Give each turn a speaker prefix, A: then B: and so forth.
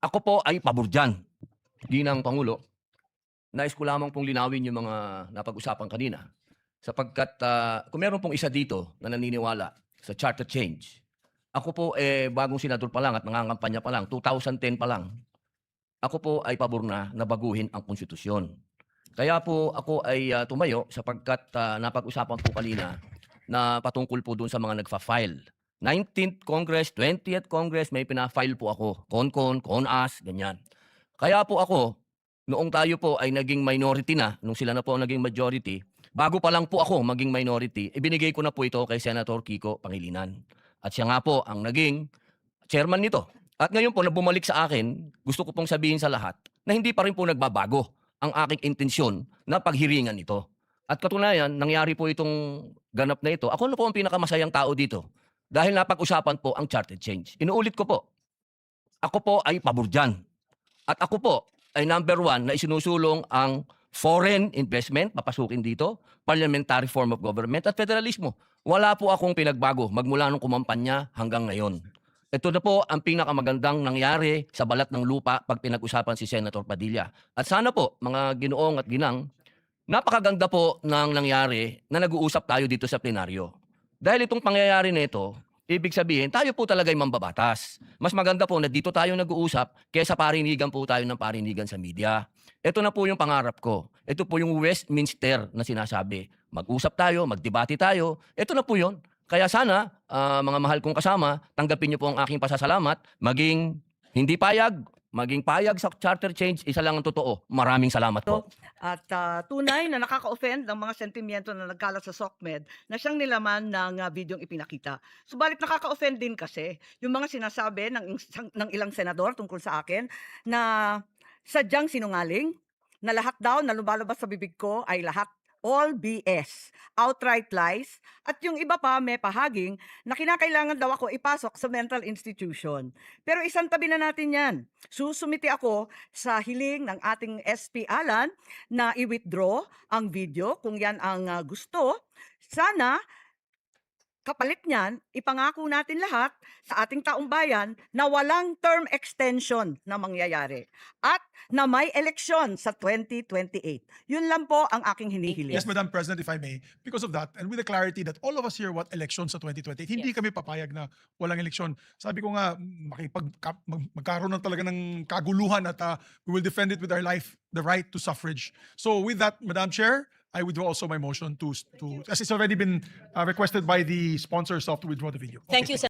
A: Ako po ay pabor diyan. Ginang Pangulo, nais ko lamang pong linawin yung mga napag-usapan kanina. Sapagkat kung meron pong isa dito na naniniwala sa charter change, ako po bagong senador pa lang at nangangampanya pa lang, 2010 pa lang, ako po ay pabor na baguhin ang konstitusyon. Kaya po ako ay tumayo sapagkat napag-usapan po kanina na patungkol po doon sa mga nagfa-file. 19th Congress, 20th Congress, may pina-file po ako. Con-con, con-as, ganyan. Kaya po ako, noong tayo po ay naging minority na, nung sila na po ang naging majority, bago pa lang po ako maging minority, ibinigay ko na po ito kay Senator Kiko Pangilinan. At siya nga po ang naging chairman nito. At ngayon po na bumalik sa akin, gusto ko pong sabihin sa lahat na hindi pa rin po nagbabago ang aking intensyon na paghiringan ito. At katunayan, nangyari po itong ganap na ito. Ako na po ang pinakamasayang tao dito dahil napag-usapan po ang charter change. Inuulit ko po, ako po ay pabor dyan. At ako po ay number 1 na isinusulong ang foreign investment, papasukin dito, parliamentary form of government at federalismo. Wala po akong pinagbago magmula nung kumampanya hanggang ngayon. Ito na po ang pinakamagandang nangyari sa balat ng lupa pag pinag-usapan si Senator Padilla. At sana po, mga ginoong at ginang, napakaganda po ng nangyari na nag-uusap tayo dito sa plenaryo. Dahil itong pangyayari na ito, ibig sabihin, tayo po talaga ay mambabatas. Mas maganda po na dito tayo nag-uusap kaysa parinigan po tayo ng parinigan sa media. Ito na po yung pangarap ko. Ito po yung Westminster na sinasabi. Mag-usap tayo, magdebate tayo. Ito na po yun. Kaya sana, mga mahal kong kasama, tanggapin niyo po ang aking pasasalamat. Maging hindi payag, maging payag sa charter change, isa lang ang totoo. Maraming salamat po.
B: At tunay na nakaka-offend ng mga sentimiento na nagkalat sa SOCMED na siyang nilaman ng videong ipinakita. Subalit nakaka-offend din kasi yung mga sinasabi ng ilang senador tungkol sa akin na sadyang sinungaling, na lahat daw na lumalabas sa bibig ko ay lahat all BS, outright lies, at yung iba pa may pahaging na kinakailangan daw ako ipasok sa mental institution. Pero isang tabi na natin yan. Susumiti ako sa hiling ng ating SP Alan na i-withdraw ang video kung yan ang gusto. Sana kapalit niyan, ipangako natin lahat sa ating taong bayan na walang term extension na mangyayari at na may eleksyon sa 2028. Yun lang po ang aking hinihiling.
C: Yes, Madam President, if I may, because of that, and with the clarity that all of us here want elections sa 2028, hindi kami papayag na walang eleksyon. Sabi ko nga, magkaroon na talaga ng kaguluhan at we will defend it with our life, the right to suffrage. So with that, Madam Chair, I withdraw also my motion to as it's already been requested by the sponsors of to withdraw the video.
D: Thank you,